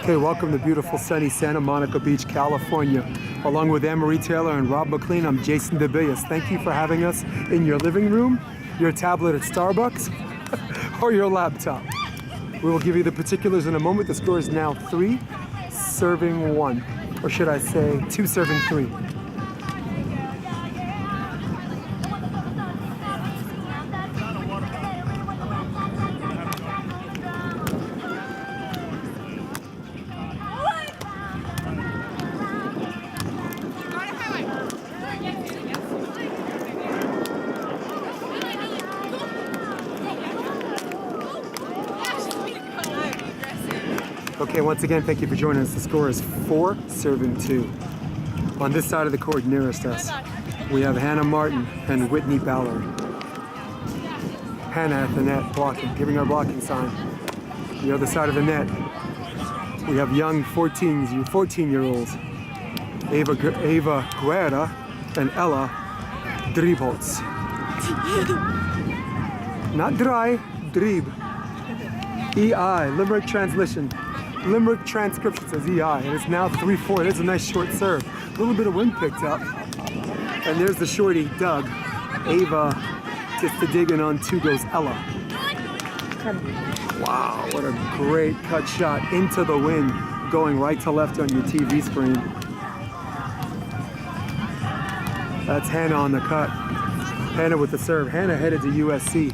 Okay, welcome to beautiful sunny Santa Monica Beach, California. Along with Anne-Marie Taylor and Rob McLean, I'm Jason DeBillas. Thank you for having us in your living room, your tablet at Starbucks, or your laptop. We will give you the particulars in a moment. The score is now 3 serving 1, or should I say 2 serving 3. Okay, once again, thank you for joining us. The score is 4 serving 2. On this side of the court, nearest us, we have Hannah Martin and Whitney Ballard. Hannah at the net, blocking, giving our blocking sign. The other side of the net, we have young 14-year-olds, Ava Guerra and Ella Dreibholz. Not dry, Dreib. EI, Limerick translation. Limerick transcription says EI, and it's now 3-4. It's a nice short serve. A little bit of wind picked up. And there's the shorty, Doug. Ava gets the dig, and on 2 goes Ella. Wow, what a great cut shot into the wind, going right to left on your TV screen. That's Hannah on the cut. Hannah with the serve. Hannah headed to USC.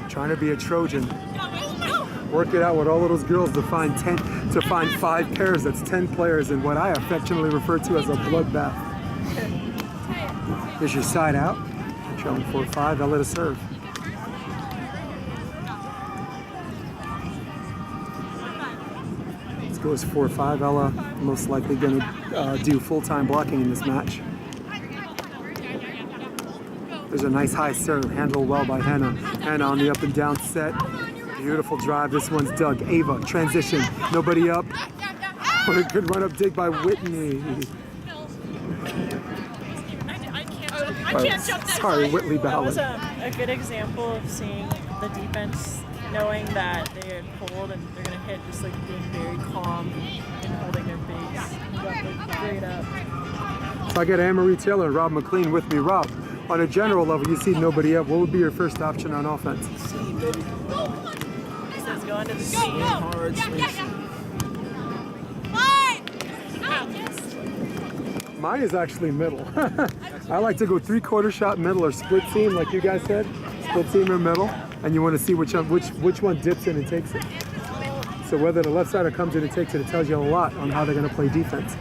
Trying to be a Trojan. Work it out with all of those girls to find 5 pairs. That's 10 players in what I affectionately refer to as a bloodbath. Here's your side out. Trailing 4-5. Ella to serve. This goes 4-5. Ella most likely going to do full-time blocking in this match. There's a nice high serve, handled well by Hannah. Hannah on the up and down set. Beautiful drive. This one's Doug. Ava, transition. Nobody up. What a good run up dig by Whitney. I can't jump that Sorry, high. Whitley Ballard. That was a good example of seeing the defense knowing that they had pulled and they're going to hit, just like being very calm and holding their base. You got the great up. So I got Anne-Marie Taylor and Rob McLean with me. Rob, on a general level, you see nobody up. What would be your first option on offense? Going to the sea. Mine is actually middle. I like to go 3/4 shot middle or split seam, like you guys said. Split seam or middle, and you want to see which one dips in and takes it. So whether the left sider comes in and takes it, it tells you a lot on how they're going to play defense.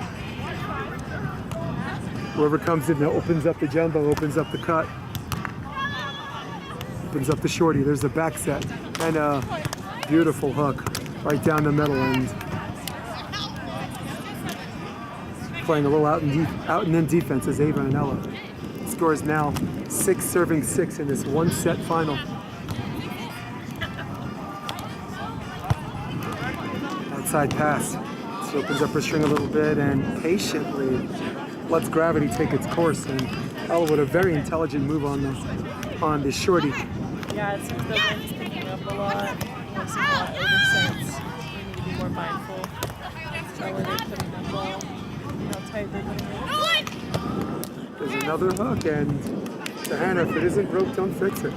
Whoever comes in opens up the jumbo, opens up the cut, opens up the shorty. There's the back set, and beautiful hook right down the middle, and playing a little out and in defense is Ava and Ella. The score is now 6 serving 6 in this 1-set final. Outside pass. She opens up her string a little bit and patiently lets gravity take its course, and Ella with a very intelligent move on the shorty. Yeah, it seems the wind's picking up a lot. We've seen a lot of oversets. We need to be more mindful. So where they're putting the ball, how tight they're putting it. There's another hook, and to Hannah, if it isn't broke, don't fix it.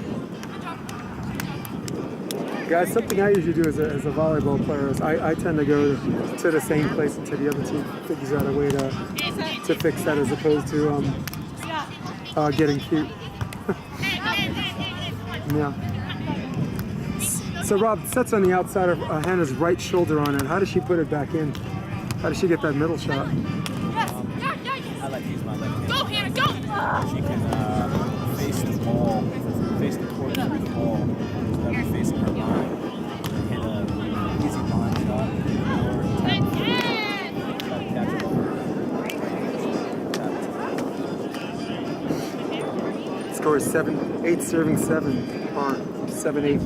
Guys, something I usually do as a volleyball player is I tend to go to the same place until the other team figures out a way to fix that, as opposed to getting cute. Yeah. So Rob, sets on the outside of Hannah's right shoulder on it. How does she put it back in? How does she get that middle shot? I like to use my left hand. Go, Hannah, go! She can face the ball, face the court through the ball, instead of facing her line. Hit an easy line shot, or try to catch it over. Score is 8 serving 7 on 7-8.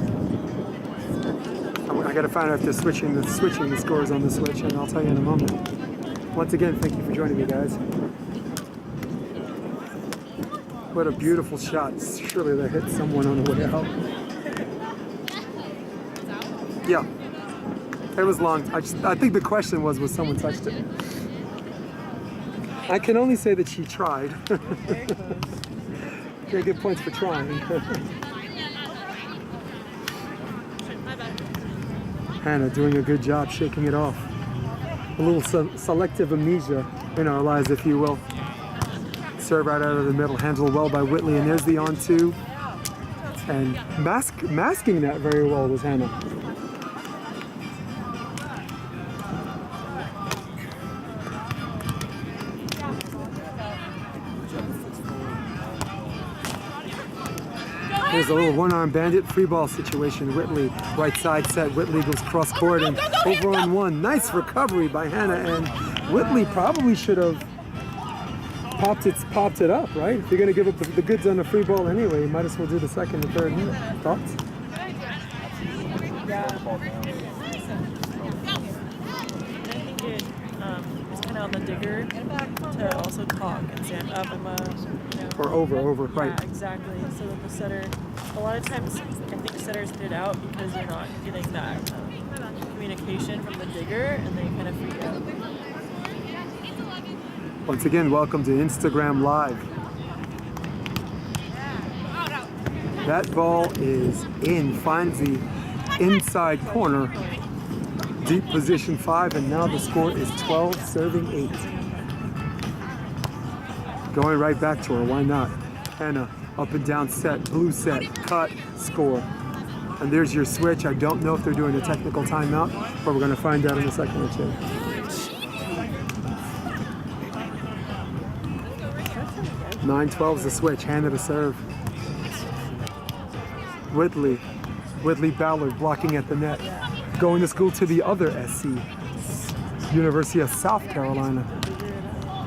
I got to find out if they're switching the scores on the switch, and I'll tell you in a moment. Once again, thank you for joining me, guys. What a beautiful shot. Surely they hit someone on the way out. Yeah. It was long. I think the question was someone touched it? I can only say that she tried. Very close. Can't get points for trying. Hannah doing a good job shaking it off. A little selective amnesia in our lives, if you will. Serve right out of the middle, handled well by Whitley, and there's the on-two. And masking that very well was Hannah. There's a little one-arm bandit free ball situation. Whitley, right side set. Whitley goes cross court and over on one. Nice recovery by Hannah, and Whitley probably should have popped it up, right? If you're gonna give up the goods on a free ball anyway, you might as well do the second and third. Thoughts? Yeah. I think it's kind of on the digger to also talk and stand up and Or over, yeah, right? exactly. So that the setter, a lot of times, I think setters hit it out because they're not getting that communication from the digger, and they kind of freak out. Once again, welcome to Instagram Live. That ball is in, finds the inside corner, deep position 5, and now the score is 12, serving 8. Going right back to her, why not? Hannah, up and down set, blue set, cut, score. And there's your switch. I don't know if they're doing a technical timeout, but we're going to find out in a second or two. Nine 12's the switch. Hannah to serve. Whitley Ballard blocking at the net. Going to school to the other SC, University of South Carolina.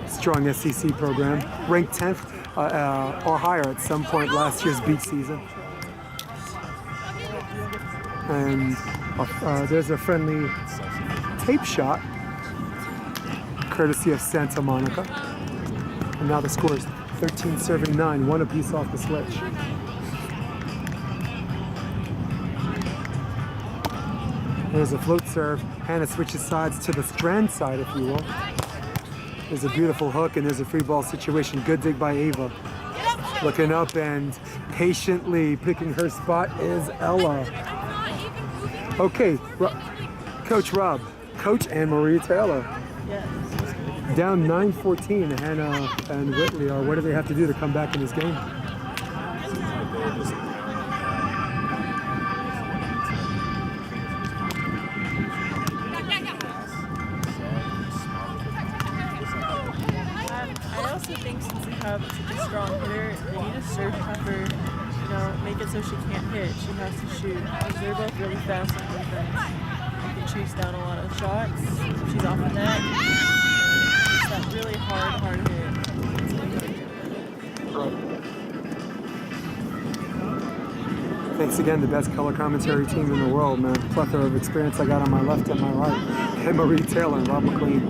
Strong SEC program, ranked 10th or higher at some point last year's beach season. And there's a friendly tape shot, courtesy of Santa Monica. And now the score is 13 serving 9, one apiece off the switch. There's a float serve. Hannah switches sides to the strand side, if you will. There's a beautiful hook, and there's a free ball situation. Good dig by Ava. Looking up and patiently picking her spot is Ella. Okay, Coach Rob, Coach Anne-Marie Taylor. Yes. Down 9-14, Hannah and Whitley are. What do they have to do to come back in this game? I also think since they have such a strong hitter, they need to serve tougher, make it so she can't hit. She has to shoot. Because they're both really fast on defense. They can chase down a lot of shots. She's off the net. It's that really hard hit. Thanks again, the best color commentary team in the world, man. Plethora of experience I got on my left and my right. Anne-Marie Taylor and Rob McLean.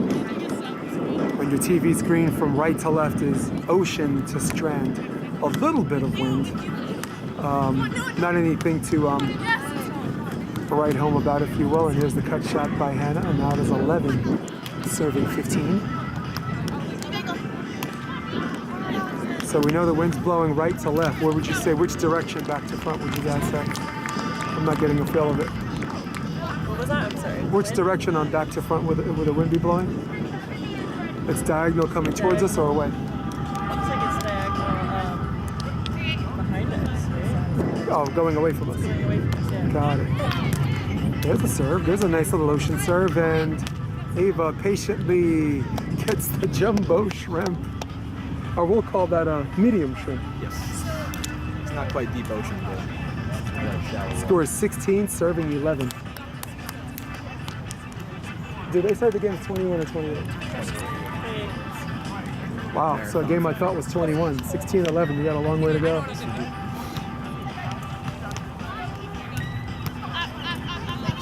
On your TV screen from right to left is ocean to strand. A little bit of wind. Not anything to write home about, if you will. And here's the cut shot by Hannah, and now it is 11, serving 15. So we know the wind's blowing right to left. Where would you say, which direction back to front would you guys say? I'm not getting a feel of it. What was that? I'm sorry. Which direction on back to front would the wind be blowing? It's diagonal coming towards us or away? Looks like it's diagonal behind us, right? Oh, going away from us. Going away from us, yeah. Got it. There's a serve. There's a nice little ocean serve, and Ava patiently gets the jumbo shrimp. Or we'll call that a medium shrimp. Yes. It's not quite deep ocean, but shallow. Score is 16, serving 11. Did they start the game 21 or 28? Wow, so a game I thought was 21. 16-11, you got a long way to go.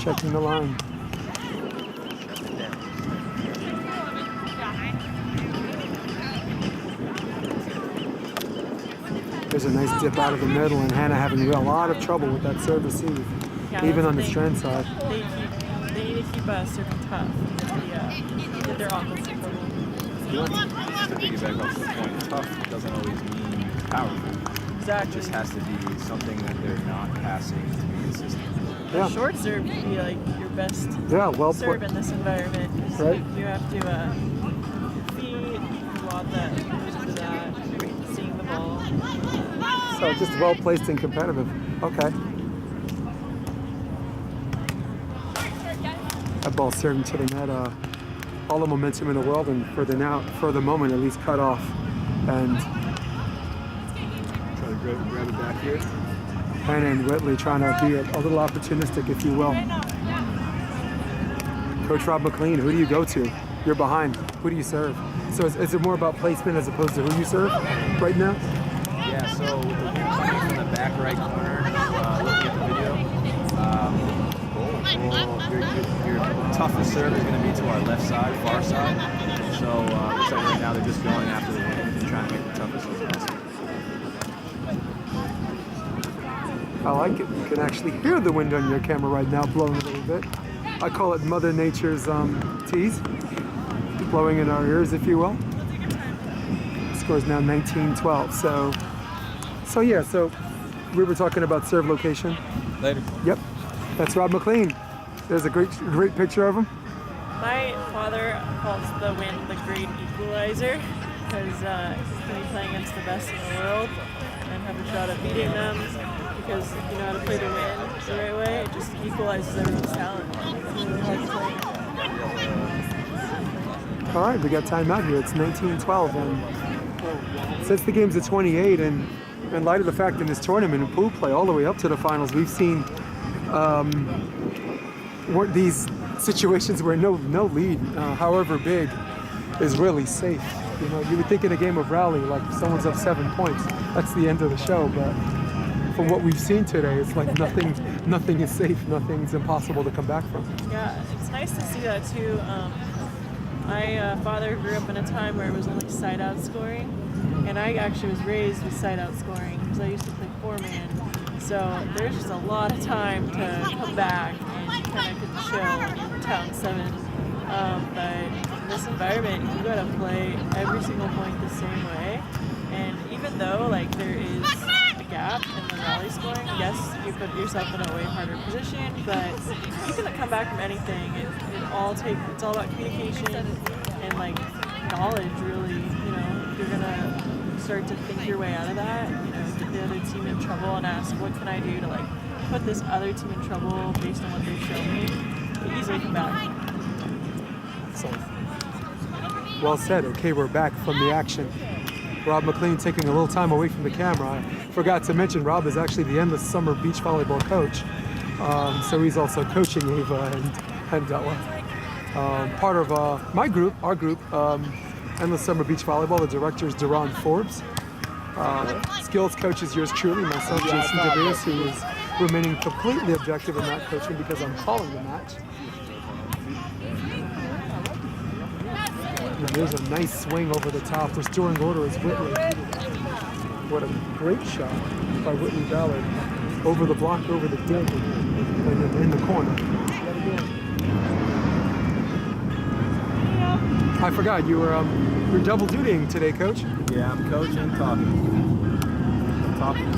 Checking the line. There's a nice dip out of the middle, and Hannah having a lot of trouble with that serve receive, Yeah, even that's on the thing. strand side. They need to keep serving tough to get their offense in trouble. Just to piggyback off the point, tough doesn't always mean powerful. Exactly. It just has to be something that they're not passing to be consistent. Yeah. Short serve can be like your best Yeah, well serve put. in this environment. 'Cause Right. You have to feed a lot that goes into that, seeing the ball. So just well placed and competitive. Okay. That ball serving to the net. All the momentum in the world, and for the moment at least, cut off. And Try to grab it back here. Hannah and Whitley trying to be a little opportunistic, if you will. Coach Rob McLean, who do you go to? You're behind. Who do you serve? So is it more about placement as opposed to who you serve right now? Yeah, so coming from the back right corner, looking at the video, your toughest serve is going to be to our left side, far side. So looks like right now they're just going after the wind and trying to make the toughest serve possible. I like it. You can actually hear the wind on your camera right now blowing a little bit. I call it Mother Nature's tease, blowing in our ears, if you will. The score is now 19-12. So yeah. So we were talking about serve location. Later. Yep, that's Rob McLean. There's a great picture of him. My father calls the wind the great equalizer because he can be playing against the best in the world and have a shot at beating them. Because if you know how to play the wind the right way, it just equalizes everyone's talent. It's really hard to play. All right, we got timeout here. It's 19-12, and since the game's at 28, and in light of the fact in this tournament in pool play all the way up to the finals, we've seen these situations where no lead, however big, is really safe. You know, you would think in a game of rally, like if someone's up 7 points, that's the end of the show. But from what we've seen today, it's like nothing is safe, nothing's impossible to come back from. Yeah, it's nice to see that too. My father grew up in a time where it was only side-out scoring, and I actually was raised with side-out scoring because I used to play four-man. So there's just a lot of time to come back and kind of get chill in town 7. But in this environment, you gotta play every single point the same way. And even though like there is a gap in the rally scoring, yes, you put yourself in a way harder position, but you can come back from anything. It's all about communication and like knowledge, really. You know, you're gonna start to think your way out of that. You know, get the other team in trouble and ask, what can I do to like put this other team in trouble based on what they've shown me? You easily come back. So, well said. Okay, we're back from the action. Rob McLean taking a little time away from the camera. I forgot to mention Rob is actually the Endless Summer Beach Volleyball coach. So he's also coaching Ava and Della. Part of our group, Endless Summer Beach Volleyball. The director is Duran Forbes. Skills coach is yours truly, myself, Jason DeVries, who is remaining completely objective in not coaching because I'm calling the match. And there's a nice swing over the top. Restoring order is Whitley. What a great shot by Whitley Ballard. Over the block, over the dig, and in the corner. I forgot, you're double dutying today, Coach. Yeah, I'm coaching and talking. Talking.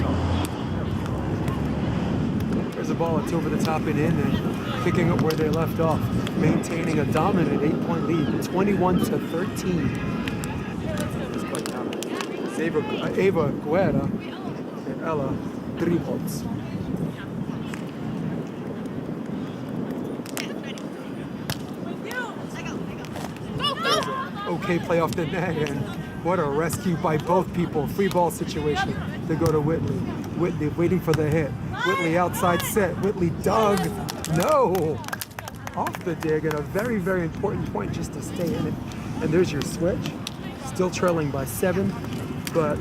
There's a ball that's over the top and in, and picking up where they left off, maintaining a dominant 8-point lead, 21-13. Ava Guerra and Ella Dreibholz. Okay, play off the net, and what a rescue by both people. Free ball situation. They go to Whitley. Whitley waiting for the hit. Whitley outside set. Whitley dug. No! Off the dig, and a very, very important point just to stay in it. And there's your switch. Still trailing by 7, but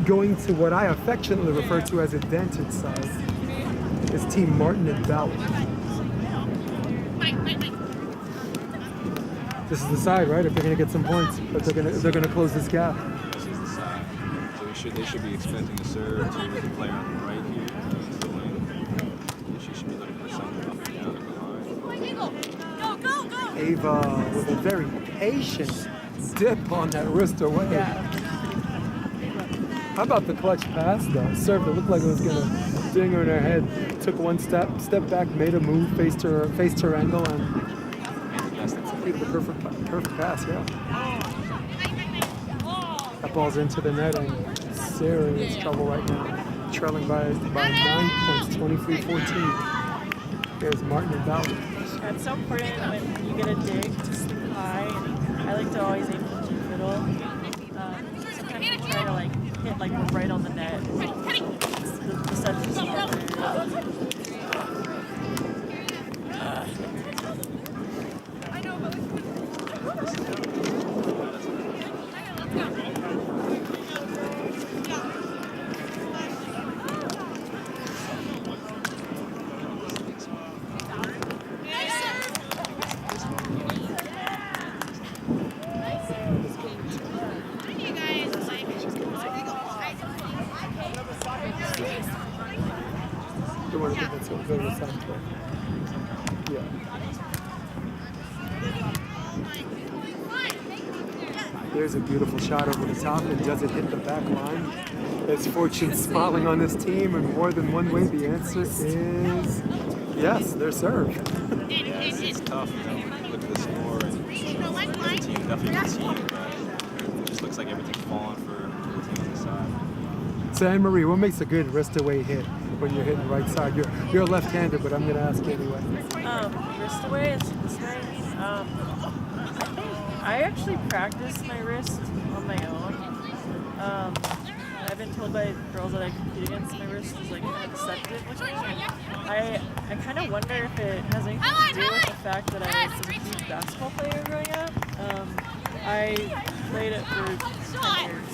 going to what I affectionately refer to as advantage side is Team Martin and Ballard. This is the side, right? If they're going to get some points, but they're going to close this gap. This is the side. So they should be expecting a serve to the player on the right here. To the wing. She should be looking for something up and down and behind. Ava with a very patient dip on that wrist away. Yeah. How about the clutch pass though? Served it looked like it was gonna ding her in her head. Took one step back, made a move, faced her angle, and completed the perfect pass. Yeah. That ball's into the net and serious trouble right now. Trailing by 9 points, 23-14. Here's Martin and Ballard. It's so important when you get a dig to sleep high. I like to always aim for the middle. Sometimes you try to like hit like right on the net. The set is harder. Don't want to get into the side play. Yeah. There's a beautiful shot over the top and doesn't hit the back line. Is fortune smiling on this team in more than one way? The answer is yes, they're served. It's tough, you know. Look at the score. And the team definitely the team, but it just looks like everything's falling for the team on the side. So Anne-Marie, what makes a good wrist away hit when you're hitting right side? You're left-handed, but I'm going to ask you anyway. Wrist away is this way. I actually practice my wrist on my own. I've been told by girls that I compete against my wrist is like kind of deceptive looking. I kind of wonder if it has anything to do with the fact that I was a huge basketball player growing up. I played it for 10 years,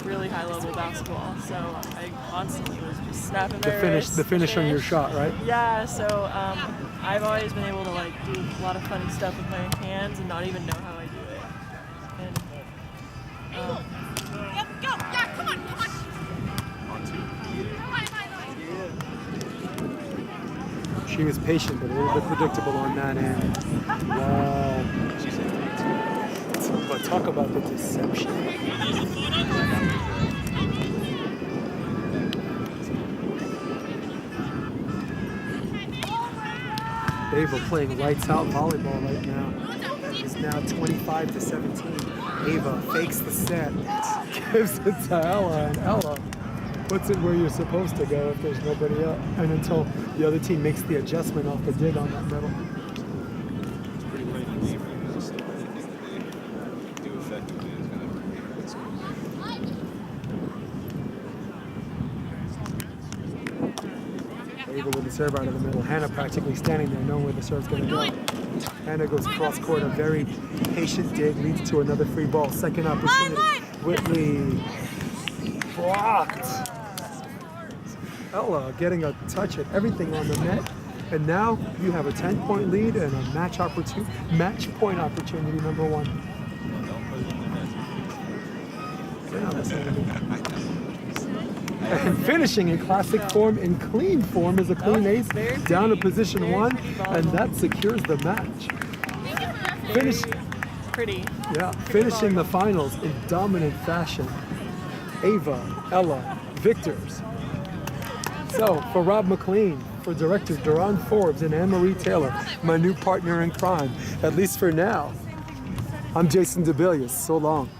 really high level basketball, so I constantly was just snapping my wrist. The finish on your shot, right? Yeah, so I've always been able to like do a lot of funny stuff with my hands and not even know how I do it. And Go! Yeah, come on! On two. She was patient, but a little bit predictable on that end. Wow. She said But talk about the deception. Ava playing lights out volleyball right now. It's now 25-17. Ava fakes the set, gives it to Ella, and Ella puts it where you're supposed to go if there's nobody up, and until the other team makes the adjustment off the dig on that middle. it's pretty late in the game for them, so anything that they do effectively is going to be a good score. Ava with the serve out of the middle. Hannah practically standing there knowing where the serve's going to go. Hannah goes cross court. A very patient dig leads to another free ball. Second opportunity. Whitley blocked. Ella getting a touch at everything on the net. And now you have a 10-point lead and a match point opportunity number one. Yeah, that's not good. And finishing in classic form, in clean form, is a clean ace down to position one, and that secures the match. Finishing the finals in dominant fashion. Ava, Ella, victors. So for Rob McLean, for director Duran Forbes and Anne-Marie Taylor, my new partner in crime, at least for now, I'm Jason DeBillius. So long.